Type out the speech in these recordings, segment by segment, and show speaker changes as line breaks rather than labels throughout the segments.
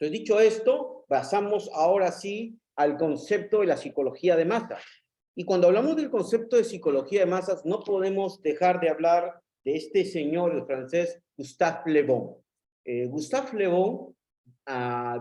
Entonces, dicho esto, pasamos ahora sí al concepto de la psicología de masas. Y cuando hablamos del concepto de psicología de masas, no podemos dejar de hablar de este señor, el francés Gustave Le Bon. Gustave Le Bon,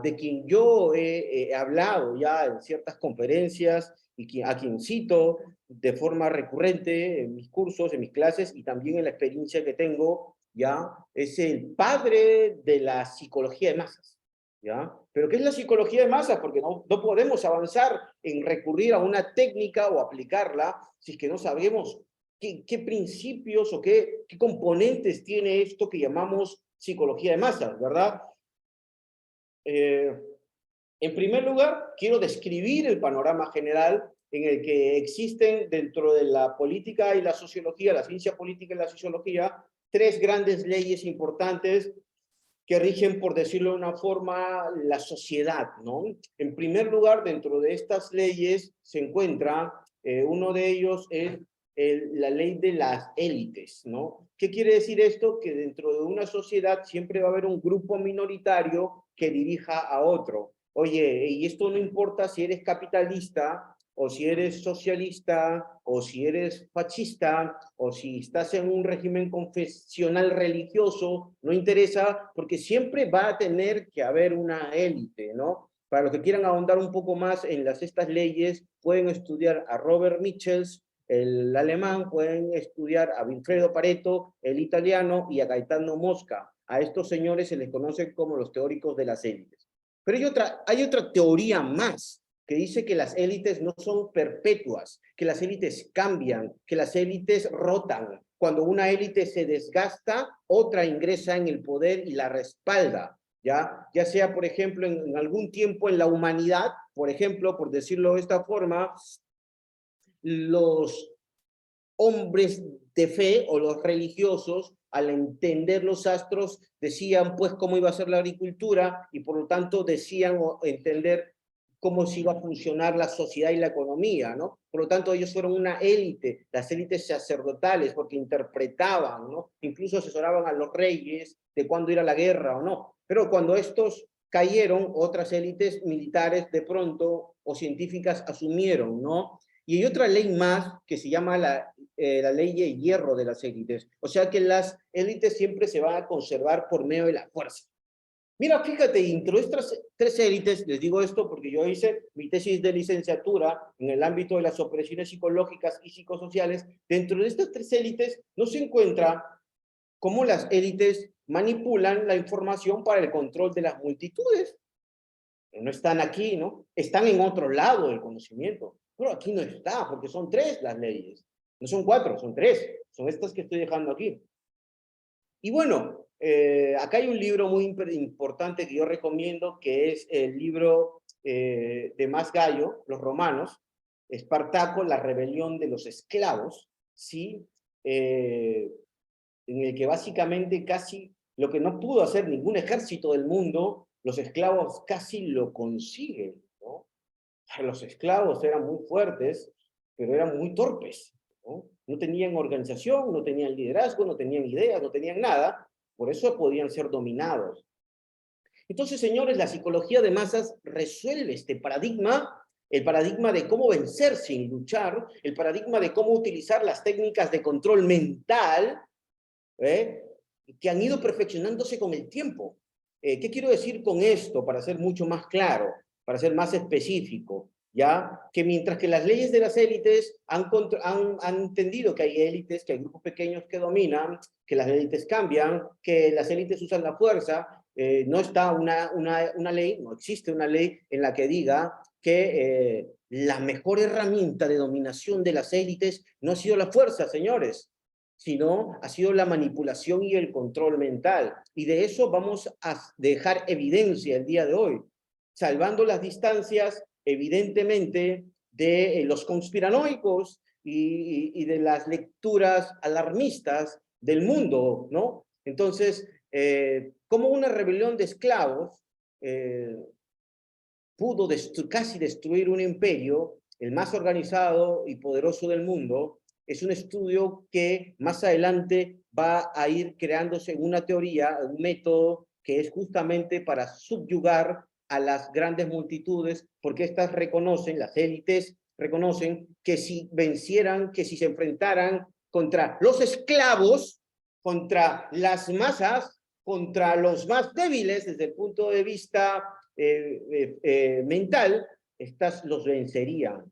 de quien yo he hablado ya en ciertas conferencias y a quien cito de forma recurrente en mis cursos, en mis clases y también en la experiencia que tengo, ya es el padre de la psicología de masas. ¿Ya? ¿Pero qué es la psicología de masas? Porque no podemos avanzar en recurrir a una técnica o aplicarla si es que no sabemos qué principios o qué componentes tiene esto que llamamos psicología de masas, ¿verdad? En primer lugar, quiero describir el panorama general en el que existen dentro de la política y la sociología, la ciencia política y la sociología, tres grandes leyes importantes que rigen, por decirlo de una forma, la sociedad, ¿no? En primer lugar, dentro de estas leyes se encuentra, uno de ellos es la ley de las élites, ¿no? ¿Qué quiere decir esto? Que dentro de una sociedad siempre va a haber un grupo minoritario que dirija a otro. Oye, y esto no importa si eres capitalista, o si eres socialista, o si eres fascista, o si estás en un régimen confesional religioso, no interesa, porque siempre va a tener que haber una élite, ¿no? Para los que quieran ahondar un poco más en estas leyes, pueden estudiar a Robert Michels, el alemán, pueden estudiar a Vilfredo Pareto, el italiano, y a Gaetano Mosca. A estos señores se les conoce como los teóricos de las élites. Pero hay otra teoría más, que dice que las élites no son perpetuas, que las élites cambian, que las élites rotan. Cuando una élite se desgasta, otra ingresa en el poder y la respalda, ya sea, por ejemplo, en algún tiempo en la humanidad, por ejemplo, por decirlo de esta forma, los hombres de fe o los religiosos, al entender los astros, decían pues cómo iba a ser la agricultura y por lo tanto decían entender cómo se iba a funcionar la sociedad y la economía, ¿no? Por lo tanto, ellos fueron una élite, las élites sacerdotales, porque interpretaban, ¿no? Incluso asesoraban a los reyes de cuándo ir a la guerra o no. Pero cuando estos cayeron, otras élites militares de pronto o científicas asumieron, ¿no? Y hay otra ley más que se llama la ley de hierro de las élites. O sea que las élites siempre se van a conservar por medio de la fuerza. Mira, fíjate, dentro de estas tres élites, les digo esto porque yo hice mi tesis de licenciatura en el ámbito de las opresiones psicológicas y psicosociales. Dentro de estas tres élites no se encuentra cómo las élites manipulan la información para el control de las multitudes. No están aquí, ¿no? Están en otro lado del conocimiento. Pero aquí no está, porque son tres las leyes. No son cuatro, son tres. Son estas que estoy dejando aquí. Y bueno, acá hay un libro muy importante que yo recomiendo, que es el libro de Más Gallo, Los Romanos, Espartaco, la rebelión de los esclavos, ¿sí? En el que básicamente casi lo que no pudo hacer ningún ejército del mundo, los esclavos casi lo consiguen, ¿no? Los esclavos eran muy fuertes, pero eran muy torpes, ¿no? No tenían organización, no tenían liderazgo, no tenían ideas, no tenían nada, por eso podían ser dominados. Entonces, señores, la psicología de masas resuelve este paradigma, el paradigma de cómo vencer sin luchar, el paradigma de cómo utilizar las técnicas de control mental, que han ido perfeccionándose con el tiempo. ¿Qué quiero decir con esto? Para ser mucho más claro, para ser más específico, ¿ya? Que mientras que las leyes de las élites han entendido que hay élites, que hay grupos pequeños que dominan, que las élites cambian, que las élites usan la fuerza, no está una ley, no existe una ley en la que diga que la mejor herramienta de dominación de las élites no ha sido la fuerza, señores, sino ha sido la manipulación y el control mental. Y de eso vamos a dejar evidencia el día de hoy, salvando las distancias, evidentemente, de los conspiranoicos y de las lecturas alarmistas del mundo, ¿no? Entonces, como una rebelión de esclavos pudo casi destruir un imperio, el más organizado y poderoso del mundo, es un estudio que más adelante va a ir creándose una teoría, un método que es justamente para subyugar a las grandes multitudes, porque estas reconocen, las élites reconocen que si vencieran, que si se enfrentaran contra los esclavos, contra las masas, contra los más débiles desde el punto de vista mental, estas los vencerían,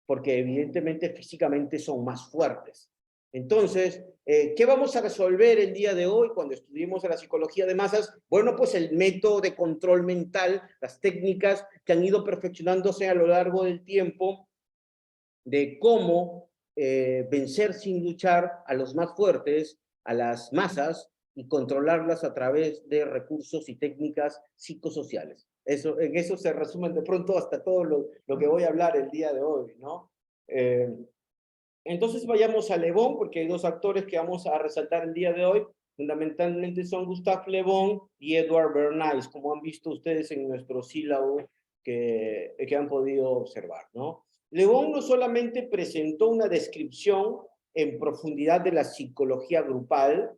porque evidentemente físicamente son más fuertes. Entonces, ¿qué vamos a resolver el día de hoy cuando estudiemos la psicología de masas? Bueno, pues el método de control mental, las técnicas que han ido perfeccionándose a lo largo del tiempo de cómo vencer sin luchar a los más fuertes, a las masas, y controlarlas a través de recursos y técnicas psicosociales. En eso se resumen de pronto hasta todo lo que voy a hablar el día de hoy, ¿no? Eh, entonces vayamos a Le Bon, porque hay dos actores que vamos a resaltar el día de hoy. Fundamentalmente son Gustave Le Bon y Edward Bernays, como han visto ustedes en nuestro sílabo que han podido observar, ¿no? Le Bon no solamente presentó una descripción en profundidad de la psicología grupal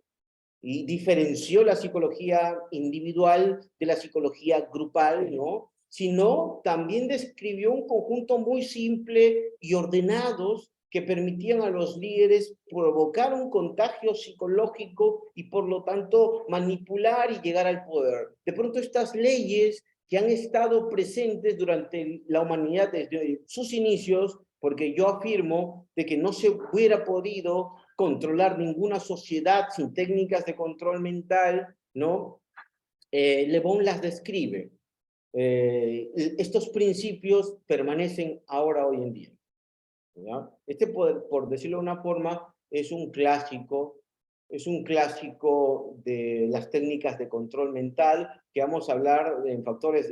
y diferenció la psicología individual de la psicología grupal, ¿no? Sino también describió un conjunto muy simple y ordenados que permitían a los líderes provocar un contagio psicológico y por lo tanto manipular y llegar al poder. De pronto estas leyes que han estado presentes durante la humanidad desde sus inicios, porque yo afirmo de que no se hubiera podido controlar ninguna sociedad sin técnicas de control mental, ¿no? Le Bon las describe. Estos principios permanecen ahora hoy en día, ¿ya? Este, por decirlo de una forma, es un clásico de las técnicas de control mental que vamos a hablar en factores